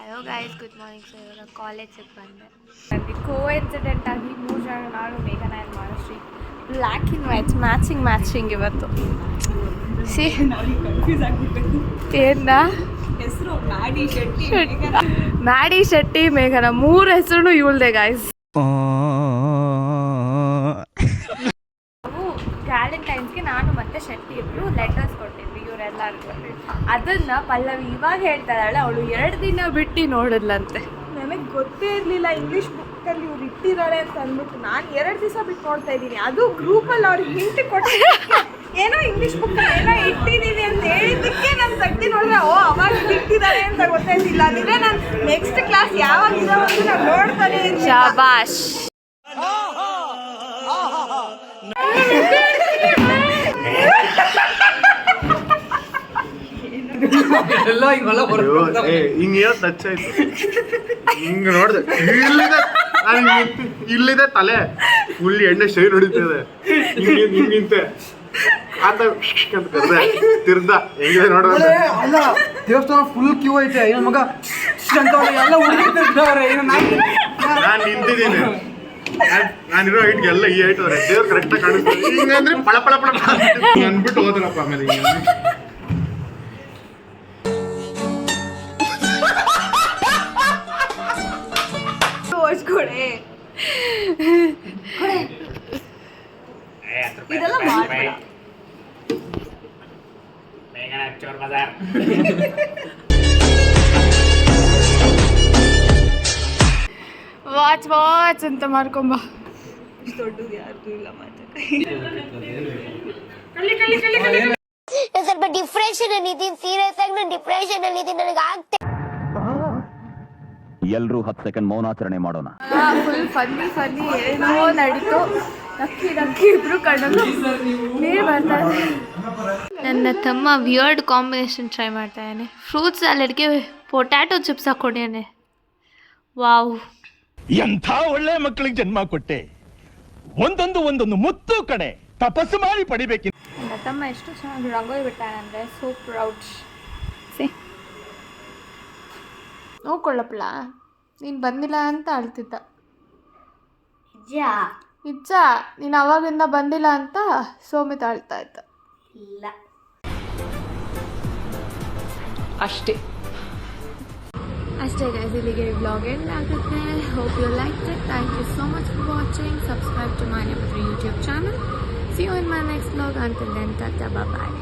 Hello guys, good morning. So ಇವಾಗ ಕಾಲೇಜಿಗೆ ಬಂದೆ. ನನಗೆ ಕೋಇನ್ಸಿಡೆಂಟ್ ಆಗಿ 3 ಜನ, ನಾನು ಮೇಘನಾ and Manashree, black in white matching ಇವತ್ತು. ಸಿ ಕನ್ಫ್ಯೂಸ್ ಆಗಿಬಿಟ್ಟು ಏನ ಹೆಸರು ಮ್ಯಾಡಿ ಶೆಟ್ಟಿ ಮೇಘನಾ 3 ಹೆಸರು ಇವಳ್ದೆ ಗೈಸ್. ನಾವು ವ್ಯಾಲೆಂಟೈನ್ಸ್ಗೆ ನಾನು ಮತ್ತೆ ಶೆಟ್ಟಿ ಇಬ್ರು ಲೆಟರ್ಸ್ ಕೊಟ್ಟಿದ್ವಿ ಇವರೆಲ್ಲರಿಗೂ. ಅದನ್ನ ಪಲ್ಲವಿ ಇವಾಗ ಹೇಳ್ತಾ ಇದ್ದಾಳೆ, ಅವಳು 2 ದಿನ ಬಿಟ್ಟು ನೋಡಿದ್ಲಂತೆ. ನನಗೆ ಗೊತ್ತೇ ಇರಲಿಲ್ಲ ಇಂಗ್ಲೀಷ್ ಬುಕ್ಕಲ್ಲಿ ಇವ್ರು ಇಟ್ಟಿದ್ದಾರೆ ಅಂತ ಅಂದ್ಬಿಟ್ಟು ನಾನು 2 ದಿವಸ ಬಿಟ್ಟು ನೋಡ್ತಾ ಇದ್ದೀನಿ. ಅದು ಗ್ರೂಪಲ್ಲಿ ಅವ್ರಿಗೆ ಹಿಂಟ್ ಕೊಟ್ಟು ಏನೋ ಇಂಗ್ಲೀಷ್ ಬುಕ್ ಏನೋ ಇಟ್ಟಿದ್ದೀನಿ ಅಂತ ಹೇಳಿದ್ದಕ್ಕೆ ನಾನು ತಟ್ಟಿ ನೋಡಿದ್ರೆ ಅವಾಗ ಇಟ್ಟಿದ್ದಾರೆ ಅಂತ ಗೊತ್ತಾಯ್ತಿಲ್ಲ. ಅಂದರೆ ನಾನು ನೆಕ್ಸ್ಟ್ ಕ್ಲಾಸ್ ಯಾವಾಗ ಇದಾವೆ ಅಂತ ನಾನು ನೋಡ್ತಾನೆ ಇದ್ದೀನಿ. ಶಾಬಾಷ್. ಹಿಂಗೆ ಟಚ್ ಆಯ್ತು, ಹಿಂಗೆ ನೋಡಿದೆ ಇಲ್ಲಿದೆ ತಲೆ ಫುಲ್ ಎಣ್ಣೆ ಶೈ ಹೊಡಿತಿದೆ, ಹಿಂಗಿಂತೆ ಅಂತ ಕರ್ದೆ ತಿರ್ದ ಹೆಂಗಿದೆ ನೋಡುವ. ಅಲ್ಲ ದೇವಸ್ಥಾನ ಫುಲ್ ಕ್ಯೂ ಐತೆ, ಇವ್ನ ಮಗ ಎಲ್ಲ ಹುಡುಗಿರ್ತಾರೆ. ನಾನು ನಿಂತಿದ್ದೀನಿ, ನಾನಿರೋ ಹೈಟ್ಗೆ ಎಲ್ಲ ಈ ಹೈಟ್ ಅವ್ರೆ, ದೇವ್ರು ಕರೆಕ್ಟಾಗಿ ಕಾಣಿಸ್ತಾರೆ. ಹಿಂಗಂದ್ರೆ ಪಳ ಪಳ ಪಳ ಅಂದ್ಬಿಟ್ಟು ಹೋದ್ರಪ್ಪ. ಆಮೇಲೆ ಓಡಿಸ್ಕೊಡೆ ಇದೆಲ್ಲ ಮಾಡ್ಬೇಡ. ವಾಚ್ ಅಂತ ಮಾಡ್ಕೊಂಬ. ದೊಡ್ಡದು ಯಾರ್ದು ಇಲ್ಲ ಮಾತ್ರ. ಸ್ವಲ್ಪ ಡಿಪ್ರೆಷನ್ ಅಲ್ಲಿ ಇದೀನಿ, ಸೀರಿಯಸ್ ಆಗಿ ನಾನು ಡಿಪ್ರೆಷನ್ ಅಲ್ಲಿ ಇದೀನಿ, ನನಗೆ ಆಗ್ತೇ. ಎಲ್ರೂ 10 ಸೆಕೆಂಡ್ ಮೌನಾಚರಣೆ ಮಾಡೋಣ. ಫುಲ್ ಫನ್ನಿ ಏನೋ ನಡೀತು. ನಕ್ಕಿ ಇಬ್ರು ಕಣ್ಣಲ್ಲಿ ನೀರು ಬರ್ತಾ ಇದೆ. ನನ್ನ ತಮ್ಮ ವಿಯರ್ಡ್ ಕಾಂಬಿನೇಷನ್ ಟ್ರೈ ಮಾಡ್ತಾ ಇದ್ದಾನೆ. ಫ್ರೂಟ್ಸ್ ಸ್ಯಾಲೆಡ್ಗೆ ಪೊಟ್ಯಾಟೊ ಚಿಪ್ಸ್ ಹಾಕೊಂಡಿದ್ದಾನೆ. ವಾವ್, ಎಂಥ ಒಳ್ಳೆ ಮಕ್ಕಳಿಗೆ ಜನ್ಮ ಕೊಟ್ಟೆ. ಒಂದೊಂದು ಮುತ್ತು ಕಡೆ ತಪಸ್ಸು ಮಾಡಿ ಪಡಿಬೇಕು. ನನ್ನ ತಮ್ಮ ಎಷ್ಟು ಚೆನ್ನಾಗಿ ರಂಗೋಲಿ ಬಿಟ್ಟಾನಂದ್ರೆ ಸೋ ಪ್ರೌಡ್. ಸಿ ನೋಡ್ಕೊಳ್ಳಪ್ಪಳ, ನೀನು ಬಂದಿಲ್ಲ ಅಂತ ಅಳ್ತಿದ್ದ. ನಿಜ, ನೀನು ಅವಾಗಿಂದ ಬಂದಿಲ್ಲ ಅಂತ ಸೋಮಿತ ಅಳ್ತಾ ಇದ್ದ. ಇಲ್ಲ ಅಷ್ಟೇ ಗೈಸ್, ಇಲ್ಲಿಗೆ ವ್ಲಾಗ್ ಎಂಡ್ ಆಗುತ್ತೆ. Hope you like it. Thank you so much for watching. Subscribe to my YouTube channel. See you in my next vlog. Until then, tata, bye bye.